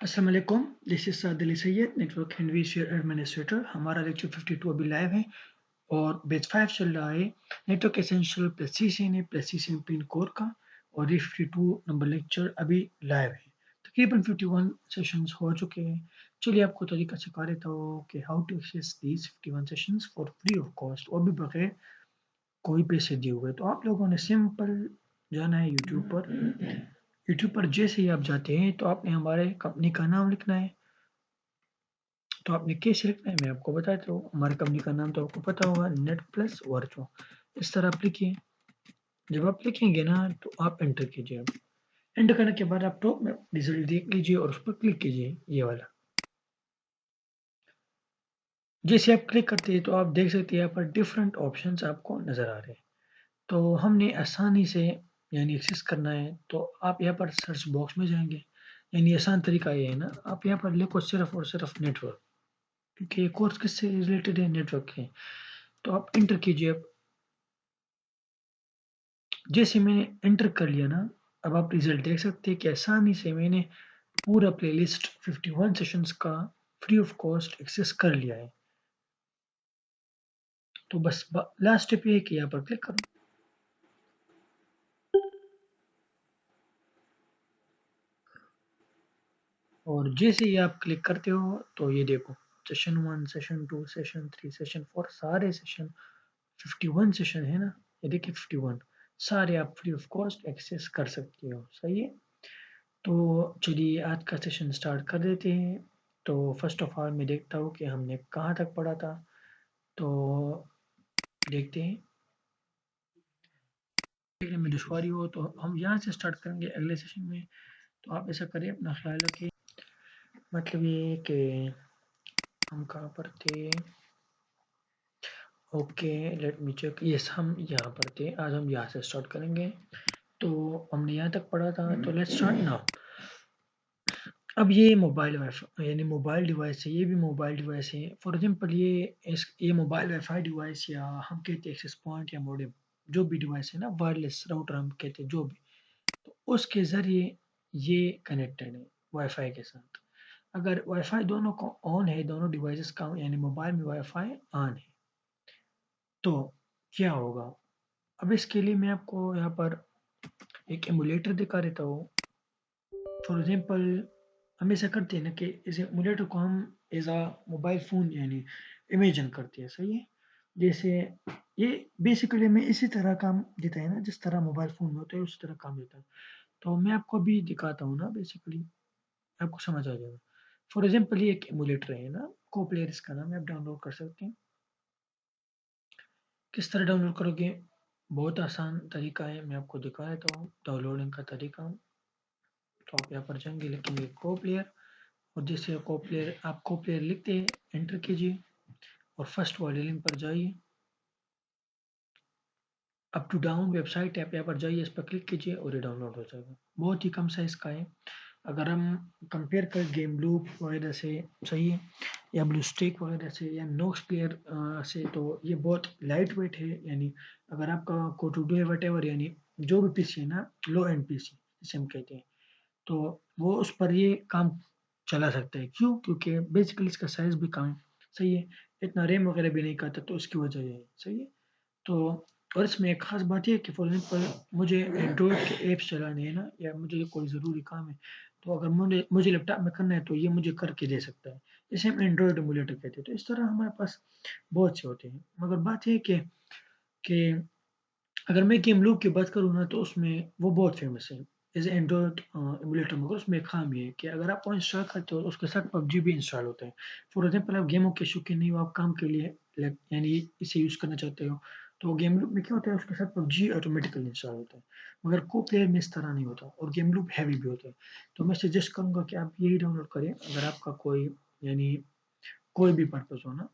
अस्सलाम वालेकुम, this is Sadil Syed, network and VCR administrator. हमारा लेक्चर 52 अभी लाइव है और बैच 5 चल रहा है। Network essential plus CCNA plus CCN pin core का, और ये 52 नंबर लेक्चर अभी लाइव है। तकरीबन 51 सेशंस हो चुके हैं। चलिए आपको तरीका सिखा देता हूँ कि how to access these 51 sessions for free of cost, और भी बगैर कोई पैसे दिए हुए। तो आप लोगों ने सिंपल जाना है यूट्यूब पर। यूट्यूब पर जैसे ही आप जाते हैं तो आपने हमारे कंपनी का नाम लिखना है। तो आपने कैसे लिखना है मैं आपको बताता हूँ। हमारे कंपनी का नाम तो आपको पता होगा, नेट प्लस वर्चुअल। इस तरह आप लिखिए। जब आप लिखेंगे ना तो आप एंटर कीजिए। अब एंटर करने के बाद आप टॉप में रिजल्ट देख लीजिए और उस पर क्लिक कीजिए, ये वाला। जैसे आप क्लिक करते हैं तो आप देख सकते हैं यहाँ पर डिफरेंट ऑप्शंस आपको नजर आ रहे हैं। तो हमने आसानी से यानी एक्सेस करना है तो आप यहाँ पर सर्च बॉक्स में जाएंगे। यानी आसान तरीका ये है ना, आप यहाँ पर लिखो सिर्फ और सिर्फ नेटवर्क, क्योंकि ये कोर्स किससे रिलेटेड है, नेटवर्क के। तो आप एंटर कीजिए। अब जैसे मैंने एंटर कर लिया ना, अब आप रिजल्ट देख सकते हैं कि आसानी से मैंने पूरा प्लेलिस्ट 51 सेशंस का फ्री ऑफ कॉस्ट एक्सेस कर लिया है। तो बस लास्ट स्टेप ये है कि यहाँ पर क्लिक करो। और जैसे ही आप क्लिक करते हो तो ये देखो, सेशन 1, सेशन 2, सेशन 3, सेशन 4, सारे सेशन 51 सेशन है ना, ये देखिए 51 सारे आप फ्री ऑफ कॉस्ट एक्सेस कर सकते हो। सही है। तो चलिए आज का सेशन स्टार्ट कर देते हैं। तो फर्स्ट ऑफ ऑल मैं देखता हूँ कि हमने कहाँ तक पढ़ा था। तो देखते हैं। देखने में दुश्वारी हो तो हम यहाँ से स्टार्ट करेंगे अगले सेशन में। तो आप ऐसा करें, अपना ख्याल रखें। मतलब ये कि हम कहाँ पर थे। Okay, let me check. Yes, हम यहाँ पर थे। आज हम यहाँ से स्टार्ट करेंगे। तो हमने यहाँ तक पढ़ा था, तो लेट्स स्टार्ट नाउ। अब ये मोबाइल वाईफाई यानी मोबाइल डिवाइस है, ये भी मोबाइल डिवाइस है। फॉर एग्जांपल ये मोबाइल वाईफाई डिवाइस, या हम कहते हैं एक्सेस पॉइंट या मॉडेम, जो भी डिवाइस है ना, वायरलेस राउटर हम कहते हैं जो भी, तो उसके ज़रिए ये कनेक्टेड है वाईफाई के साथ। अगर वाईफाई दोनों को ऑन है, दोनों डिवाइसेस का यानी मोबाइल में वाईफाई ऑन है, तो क्या होगा। अब इसके लिए मैं आपको यहाँ पर एक एमुलेटर दिखा देता हूँ। फॉर एग्जांपल हम ऐसा करते हैं ना कि इस एमुलेटर को हम एज अ मोबाइल फ़ोन यानी इमेजिन करते हैं। सही है। जैसे ये बेसिकली में इसी तरह काम देता है ना, जिस तरह मोबाइल फ़ोन में होता है उसी तरह काम देता है। तो मैं आपको अभी दिखाता हूँ ना, बेसिकली आपको समझ आ जाएगा। फॉर एग्जांपल ये एक एमुलेटर है ना, कोप्लेयर इसका नाम है, आप डाउनलोड कर सकते हैं। किस तरह डाउनलोड करोगे, बहुत आसान तरीका है, मैं आपको दिखा देता हूँ डाउनलोडिंग का तरीका। तो आप यहाँ पर जाएंगे, लिखेंगे कोप्लेयर, और जैसे आप कोप्लेयर लिखते हैं एंटर कीजिए और फर्स्ट वाले लिंक पर जाइए। Uptodown website app, यहाँ पर जाइए, इस पर क्लिक कीजिए और ये डाउनलोड हो जाएगा। बहुत ही कम साइज का है। अगर हम कंपेयर करें गेम लूप वगैरह से, सही है, या ब्लू स्टेक वगैरह से, या नोक्स प्लेयर से, तो ये बहुत लाइट वेट है। यानी अगर आपका कोटूडू है वट एवर, यानी जो भी पीसी है ना, लो एंड पीसी जिसे हम कहते हैं, तो वो उस पर ये काम चला सकता है। क्यों? क्योंकि बेसिकली इसका साइज भी कम है। सही है। इतना रैम वगैरह भी नहीं खाता, तो उसकी वजह ये है। सही है। तो और इसमें एक खास बात ये है कि फॉर एग्जाम्पल मुझे एंड्रॉयड के ऐप्स चलाने हैं ना, या मुझे कोई ज़रूरी काम है, तो अगर मुझे मुझे लैपटॉप में करना है तो ये मुझे करके दे सकता है। इसे हम एंड्रॉयड एमुलेटर कहते हैं। तो इस तरह हमारे पास बहुत से होते हैं। मगर बात ये है कि अगर मैं गेम लूप की बात करूँ ना, तो उसमें वो बहुत फेमस है एज एंड्रॉयड एमुलेटर। मगर उसमें एक खामी है कि अगर आप वो इंस्टॉल करते हो तो उसके साथ पबजी भी इंस्टॉल होता है। फॉर एग्जाम्पल आप गेमों के शौकीन नहीं हो, आप काम के लिए यानी इसे यूज़ करना चाहते हो, तो गेम लूप में क्या होता है, उसके साथ पबजी ऑटोमेटिकली इंस्टॉल होता है। मगर को प्लेयर में इस तरह नहीं होता, और गेम लूप हैवी भी होता है। तो मैं सजेस्ट करूँगा कि आप यही डाउनलोड करें अगर आपका कोई यानी कोई भी पर्पज़ हो ना,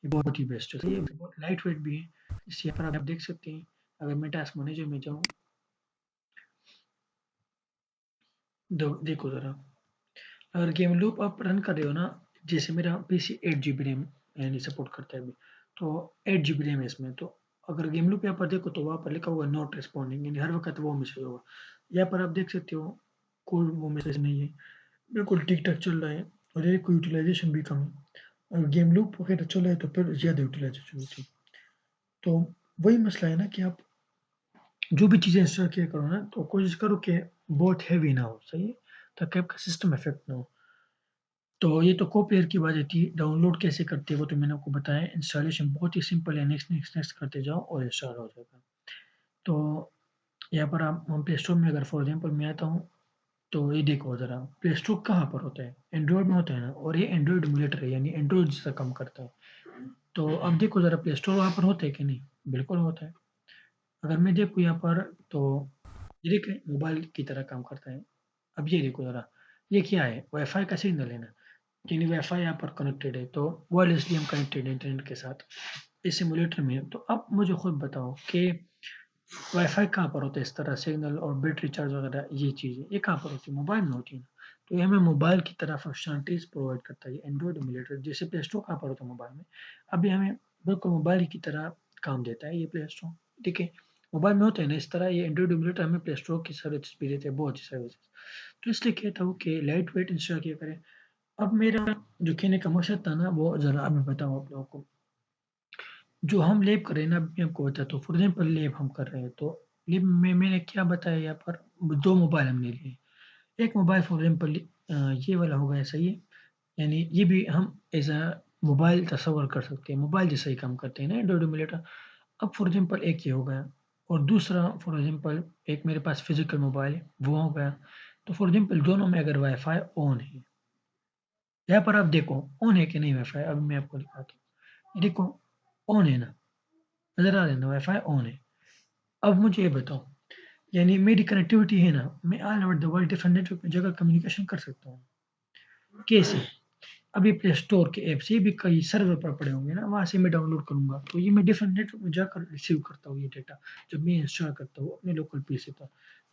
ये बहुत ही बेस्ट है। ये बहुत लाइट वेट भी है। इस यहाँ पर आप देख सकते हैं। अगर मैं टास्क मैनेजर में जाऊँ, देखो ज़रा, अगर गेम लूप आप रन कर रहे हो ना, जैसे मेरा पीसी 8 GB रैम यानी सपोर्ट करता है अभी, तो 8 GB रैम है इसमें। तो अगर गेम लूप यहाँ पर देखो तो वहाँ पर लिखा हुआ नॉट रिस्पॉन्डिंग, यानी हर वक्त वो मैसेज होगा। यहाँ पर आप देख सकते हो कोई वो मैसेज नहीं है। बिल्कुल ठीक-ठाक चल रहा है और ये कोई यूटिलाइज़ेशन भी कम है। अगर गेम लूप वगैरह चल रहा है तो फिर ज़्यादा यूटिलाइज़ेशन होती है। तो वही मसला है ना कि आप जो भी चीज़ें इंस्टॉल किया करो ना तो कोशिश करो कि बहुत हेवी ना हो, सही है? ताकि आपका सिस्टम इफ़ेक्ट ना हो। तो ये तो को-प्लेयर की बात थी, डाउनलोड कैसे करते हैं वो तो मैंने आपको बताया, इंस्टॉलेशन बहुत ही सिंपल है, नेक्स्ट, नेक्स्ट, नेक्स्ट करते जाओ और इंस्टॉल हो जाएगा। तो यहाँ पर आप हम प्ले स्टोर में अगर फॉर एग्ज़ाम्पल मैं आता हूँ, तो ये देखो ज़रा प्ले स्टोर कहाँ पर होता है? एंड्रॉइड में होता है ना और ये एंड्रॉइड एमुलेटर है यानी एंड्रॉइड जैसा काम करता है। तो अब देखो ज़रा प्ले स्टोर वहाँ पर होता है कि नहीं? बिल्कुल होता है। अगर मैं देखूँ यहाँ पर तो ये देखिए मोबाइल की तरह काम करता है। अब ये देखो ज़रा, ये क्या है? वाईफ़ाई का सिग्नल है ना, यानी वाईफ़ाई यहाँ पर कनेक्टेड है तो वायरलेसली हम कनेक्टेड हैं इंटरनेट के साथ, इस सिम्युलेटर में। तो अब मुझे खुद बताओ कि वाईफ़ाई कहाँ पर होता है इस तरह सिग्नल और बैटरी चार्ज वगैरह ये चीज़ें, ये कहाँ पर होती है? मोबाइल में होती है ना। तो ये हमें मोबाइल की तरह फंक्शनलिटीज़ प्रोवाइड करता है ये एंड्रॉइड एमुलेटर जैसे प्ले स्टोर कहाँ पर होता है मोबाइल में, अभी हमें बिल्कुल मोबाइल की तरह काम देता है ये प्ले स्टोर, ठीक है? मोबाइल में होता है ना इस तरह ये एंड्रॉइड एमुलेटर हमें प्ले स्टोर की सर्विसेज़ भी देते हैं, बहुत अच्छी सर्विसेज़। तो इसलिए कहता हूँ कि लाइट वेट इंस्टॉल किया करें। अब मेरा जो कहने का मकसद था ना वो ज़रा अब मैं बताऊँ आप लोगों को। जो हम लैब कर रहे हैं ना, अभी मैं आपको बताता हूँ, फॉर एग्ज़ाम्पल लैब हम कर रहे हैं, तो लैब में मैंने क्या बताया यहाँ पर 2 मोबाइल हमने लिए। एक मोबाइल फॉर एग्ज़ाम्पल ये वाला हो गया सही है, यानी ये भी हम एज़ अ मोबाइल तस्वर कर सकते हैं, मोबाइल जैसा ही काम करते हैं ना एंड्रॉइड एमुलेटर। अब फॉर एग्ज़ाम्पल एक ये हो गया और दूसरा फॉर एग्ज़ाम्पल एक मेरे पास फिज़िकल मोबाइल है, वो हो गया। तो फॉर एग्ज़ाम्पल दोनों में अगर वाई-फाई ऑन है, यहाँ पर आप देखो ऑन है कि नहीं वाई-फाई, अभी मैं आपको दिखाता हूँ। ये देखो ऑन है ना, नज़र आ रहा है ना वाई-फाई ऑन है। अब मुझे ये बताओ, यानी मेरी कनेक्टिविटी है ना, मैं all over the world different network में जाकर कम्युनिकेशन कर सकता हूँ। कैसे? अब ये प्ले स्टोर के ऐप से भी कई सर्वर पर पड़े होंगे ना, वहाँ से मैं डाउनलोड करूँगा, तो ये मैं डिफरेंट नेटवर्क में जाकर रिसीव करता हूँ ये डेटा, जब मैं इंस्टॉल करता हूँ अपने लोकल पीसी पर।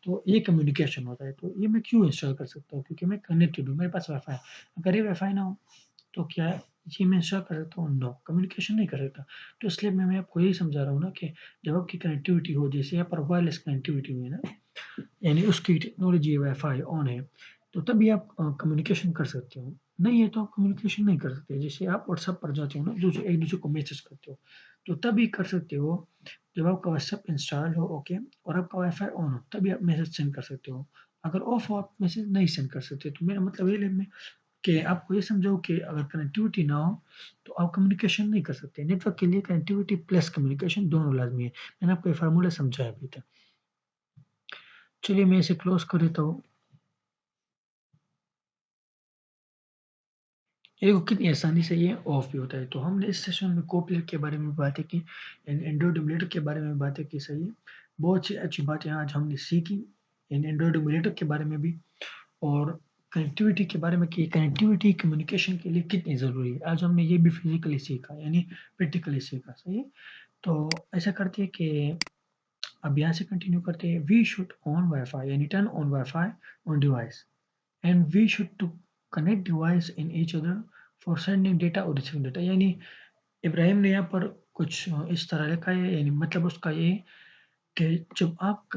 तो ये कम्युनिकेशन होता है, तो ये मैं क्यों इंस्टॉल कर सकता हूँ? क्योंकि मैं कनेक्टेड हूँ, मेरे पास वाई-फाई है। अगर ये वाई-फाई ना हो तो क्या ये मैं इंस्टॉल कर सकता हूँ? नो, कम्युनिकेशन नहीं कर सकता। तो इसलिए मैं आपको यही समझा रहा हूँ ना कि जब आपकी कनेक्टिविटी हो, जैसे यहाँ पर वायरलेस कनेक्टिविटी हुई है ना, यानी उसकी टेक्नोलॉजी वाई-फाई ऑन है, तो तभी आप कम्युनिकेशन कर सकते हो। नहीं है तो आप कम्युनिकेशन नहीं कर सकते। जैसे आप व्हाट्सएप पर जाते हो ना, जो एक-दूसरे को मैसेज करते हो, तो तभी कर सकते हो जब आपका व्हाट्सएप इंस्टॉल हो, ओके, और आपका वाई-फाई ऑन हो, तभी आप मैसेज सेंड कर सकते हो। अगर ऑफ हो, आप मैसेज नहीं सेंड कर सकते। तो मेरा मतलब ये है कि आपको ये समझो कि अगर कनेक्टिविटी ना हो, तो आप कम्युनिकेशन नहीं कर सकते। नेटवर्क के लिए कनेक्टिविटी प्लस कम्युनिकेशन दोनों लाज़मी है। मैंने आपको ये फ़ॉर्मूला समझाया अभी तक। चलिए मैं इसे क्लोज़ कर देता हूँ। ये देखो कितनी आसानी से ये ऑफ भी होता है। तो हमने इस सेशन में कोप्लर के बारे में बातें की, एंड्रॉइड एमुलेटर के बारे में बातें की, सही है। बहुत सी अच्छी बातें आज हमने सीखी, एंड्रॉइड एमुलेटर के बारे में भी और कनेक्टिविटी के बारे में कि कनेक्टिविटी कम्युनिकेशन के लिए कितनी ज़रूरी है। आज हमने ये भी फिज़िकली सीखा यानी प्रैक्टिकली सीखा, सही है। तो ऐसा करते हैं कि अब यहाँ से कंटिन्यू करते हैं। वी शुड ऑन वाई-फाई यानी turn on Wi-Fi on device and we should to connect device in each other for sending data और रिसीविंग डेटा। यानी इब्राहिम ने यहाँ पर कुछ इस तरह लिखा है, यानी मतलब उसका ये कि जब आप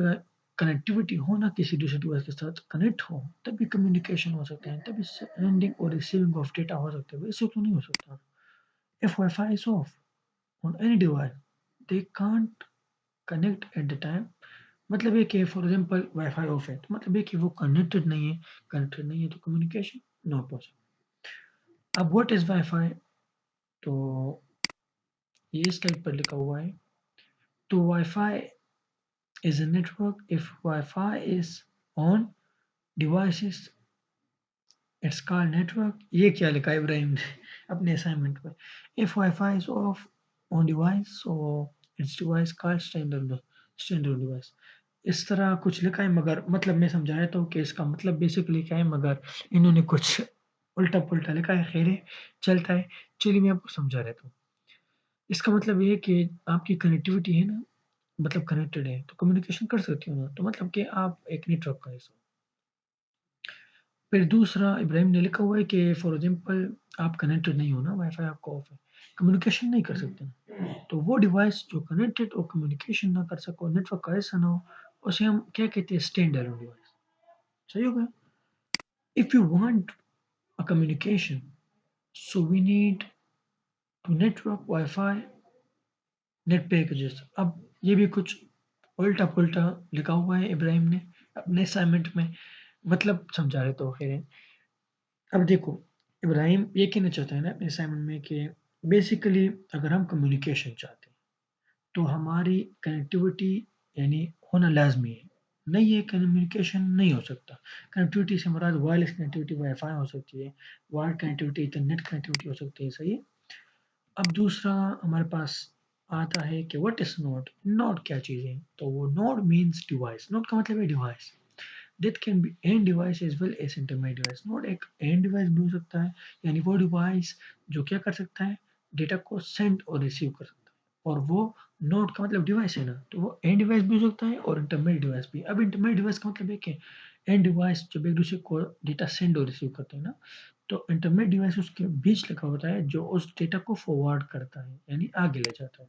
कनेक्टिविटी हो ना किसी दूसरे डिवाइस के साथ कनेक्ट हो, तभी कम्युनिकेशन हो सकता है, तभी सेंडिंग और रिसीविंग ऑफ डेटा हो सकता है, वैसे तो नहीं हो सकता। If wifi is of on any device they can't connect at the time. मतलब ये कि फॉर एग्जांपल वाईफाई ऑफ है तो मतलब ये कि वो कनेक्टेड नहीं है तो कम्युनिकेशन नॉट पॉसिबल। अब व्हाट इज वाईफाई? तो ये स्लाइड पर लिखा हुआ है। तो wifi is a network. If Wi-Fi is on devices, it's called network. ये क्या लिखा है इब्राहिम ने अपने असाइनमेंट में? If Wi-Fi is off on device, so it's device called standard device. इस तरह कुछ लिखा है मगर मतलब मैं समझाया तो कि इसका मतलब बेसिकली क्या है, मगर इन्होंने कुछ उल्टा-पुल्टा लिखा है, खैर है, चलता है। चलिए मैं आपको समझा देता हूँ। इसका मतलब ये है कि आपकी कनेक्टिविटी है ना, मतलब कनेक्टेड है, तो कम्युनिकेशन कर सकती हो ना, तो मतलब कि आप एक नेटवर्क का हिस्सा हो। फिर दूसरा इब्राहिम ने लिखा हुआ है कि फॉर एग्ज़ाम्पल आप कनेक्टेड नहीं हो ना, वाई-फाई आपका ऑफ है, कम्युनिकेशन नहीं कर सकते ना, तो वो डिवाइस जो कनेक्टेड और कम्युनिकेशन ना कर सको, नेटवर्क का हिस्सा ना हो, उसे हम क्या कहते हैं? Stand alone device. सही हो गया? If you want a communication, so we need to network, Wi-Fi, net packages. अब ये भी कुछ उल्टा पुल्टा लिखा हुआ है इब्राहिम ने अपने असाइनमेंट में, मतलब समझा रहे तो खैर। अब देखो, इब्राहिम ये कहना चाहता है ना अपने असाइनमेंट में कि बेसिकली अगर हम कम्युनिकेशन चाहते हैं तो हमारी कनेक्टिविटी यानी होना लाजमी है। नहीं है कम्युनिकेशन नहीं हो सकता। कनेक्टिविटी से मुराद वायरलेस कनेक्टिविटी वाईफाई हो सकती है, वायर्ड कनेक्टिविटी इंटरनेट कनेक्टिविटी हो सकती है, सही है। अब दूसरा हमारे पास आता है कि व्हाट इज नोड। नोड क्या चीज़ है? तो वो नोड मीन्स डिवाइस। नोड का मतलब है device that can be and device as well as intermediate device. Node एक एंड डिवाइस भी हो सकता है, यानी वो डिवाइस जो क्या कर सकता है, डेटा को सेंड और रिसीव कर सकता है। और वो नोड का मतलब डिवाइस है ना, तो वो एंड डिवाइस भी हो सकता है और इंटरमीडिएट डिवाइस भी। अब इंटरमीडिएट डिवाइस का मतलब है कि एंड डिवाइस जब एक दूसरे को डेटा सेंड और रिसीव करते हैं ना, तो इंटरमीडिएट डिवाइस उसके बीच लगा होता है जो उस डेटा को फॉरवर्ड करता है यानी आगे ले जाता है।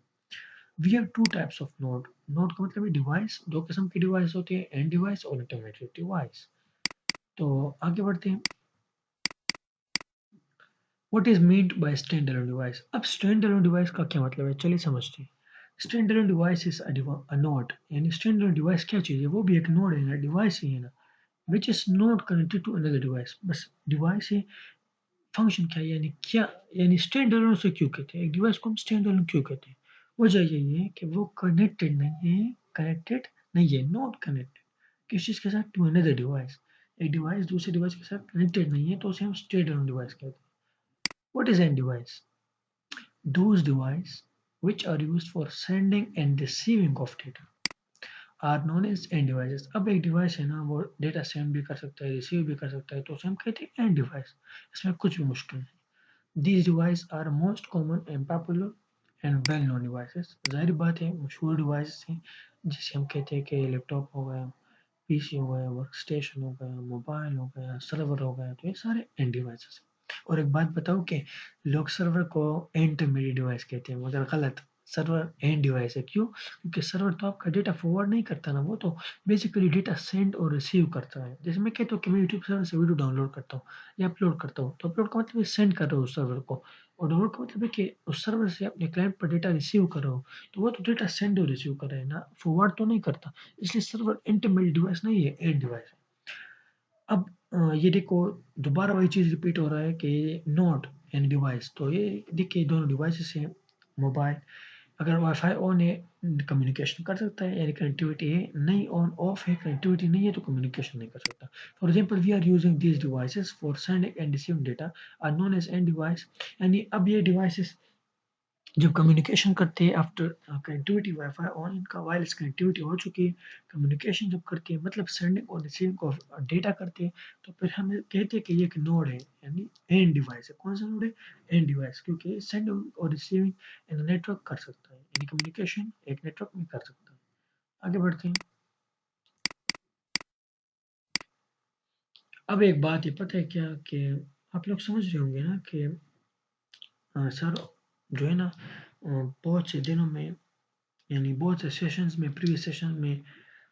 We have two types of node. Node का मतलब है डिवाइस, दो किस्म की डिवाइस होती है, एंड डिवाइस और इंटरमीडिएट डिवाइस। तो आगे बढ़ते हैं। What is meant by stand alone device. अब स्टैंड अलोन डिवाइस का क्या मतलब है, चलिए समझते हैं। Stand alone device is a node, यानी स्टैंड अलोन डिवाइस क्या चीज़ है, वो भी एक नोड है ना, डिवाइस ही है ना, which is not connected to another device. बस डिवाइस है। फंक्शन क्या है, यानी क्या, यानी स्टैंड अलोन से क्यों कहते हैं, एक डिवाइस को हम स्टैंड अलोन क्यों कहते हैं? वजह यही है कि वो कनेक्टेड नहीं है, कनेक्टेड नहीं है, नॉट कनेक्टेड किस चीज़ के साथ, टू अनदर डिवाइस। एक डिवाइस दूसरे डिवाइस के साथ कनेक्टेड नहीं है तो उसे हम स्टैंड अलोन डिवाइस कहते हैं। What is an device? Those devices which are used for sending and receiving of data are known as end devices। अब एक डिवाइस है ना, वो डेटा सेंड भी कर सकता है, रिसीव भी कर सकता है, तो उसे हम कहते हैं एंड डिवाइस। इसमें कुछ भी मुश्किल नहीं। These devices are most common and popular and well known devices। जाहिर बात है मशहूर डिवाइस हैं, जिसे हम कहते हैं कि लैपटॉप हो गया, पीसी हो गया, वर्क स्टेशन हो गया, मोबाइल हो गया, सर्वर हो गया, तो ये सारे एंड डिवाइसेस हैं। और एक बात बताऊँ कि लोग सर्वर को इंटरमीडिएट डिवाइस कहते हैं, मगर गलत। सर्वर एंड डिवाइस है, क्यों? क्योंकि सर्वर तो आपका डेटा फॉरवर्ड नहीं करता ना, वो तो बेसिकली डेटा सेंड और रिसीव करता है। जैसे मैं कहता हूँ कि मैं यूट्यूब सर्वर से वीडियो डाउनलोड करता हूँ या अपलोड करता हूँ, तो अपलोड का मतलब है सेंड कर रहा हूँ उस सर्वर को, और डाउनलोड का मतलब है कि उस सर्वर से अपने क्लाइंट पर डेटा रिसीव कर रहा हूँ। तो वो तो डेटा सेंड और रिसीव कर रहा है ना, फॉरवर्ड तो नहीं करता। इसलिए सर्वर इंटरमीडिएट डिवाइस नहीं है, एंड डिवाइस है। अब ये देखो, दोबारा वही चीज़ रिपीट हो रहा है कि नोड यानी डिवाइस, तो ये देखिए दोनों डिवाइसेस हैं। मोबाइल अगर वाईफाई ऑन है कम्युनिकेशन कर सकता है, यानी कनेक्टिविटी है, नहीं ऑन ऑफ है, कनेक्टिविटी नहीं है तो कम्युनिकेशन नहीं कर सकता। For example we are using these devices for sending and receiving data are known as end device. यानी अब ये डिवाइसेस जब कम्युनिकेशन करते हैं आफ्टर कनेक्टिविटी वाईफाई ऑन, इनका वायरलेस कनेक्टिविटी हो चुकी है, कम्युनिकेशन जब करते हैं मतलब सेंडिंग और रिसीविंग ऑफ डेटा करते हैं, तो फिर हम कहते हैं कि ये एक नोड है, यानी एंड डिवाइस है। कौन सा नोड है? एंड डिवाइस, क्योंकि सेंडिंग और रिसीविंग इन नेटवर्क कर सकता है, यानी कम्युनिकेशन एक नेटवर्क में कर सकता है। आगे बढ़ते हैं। अब एक बात ये पता है क्या कि आप लोग समझ रहे होंगे ना कि सर जो है ना बहुत से दिनों में, यानी बहुत से सेशंस में, प्रीवियस सेशन में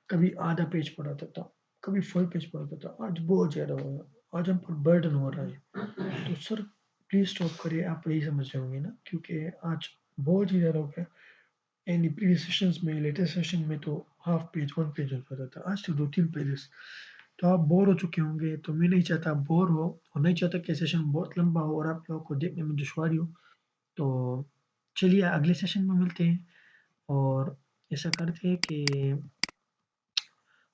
कभी आधा पेज पढ़ाता था, कभी फुल पेज पढ़ाता था, आज बहुत ज़्यादा हो गया, आज हम पर बर्डन हो रहा है। तो सर प्लीज़ स्टॉप करिए, आप यही समझ रहे होंगे ना, क्योंकि आज बहुत ही ज़्यादा हो गया। यानी प्रीवियस सेशंस में, लेटेस्ट सेशन में तो हाफ पेज, वन पेज हो जाता था, आज तो दो तीन पेजेस। तो आप बोर हो चुके होंगे, तो मैं नहीं चाहता आप बोर हो, और नहीं चाहता कि सेशन बहुत लंबा हो और आप लोगों को देखने में दुश्वारी हो। तो चलिए अगले सेशन में मिलते हैं, और ऐसा करते हैं कि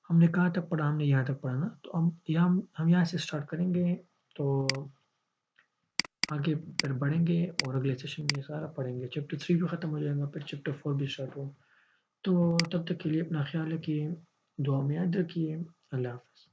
हमने कहाँ तक पढ़ा, हमने यहाँ तक पढ़ा ना, तो हम यहाँ से स्टार्ट करेंगे, तो आगे फिर बढ़ेंगे और अगले सेशन में सारा पढ़ेंगे। चैप्टर 3 भी ख़त्म हो जाएगा, फिर चैप्टर 4 भी स्टार्ट होगा। तो तब तक के लिए अपना ख्याल रखिए, दुआ में याद रखिए। अल्लाह हाफ़िज़।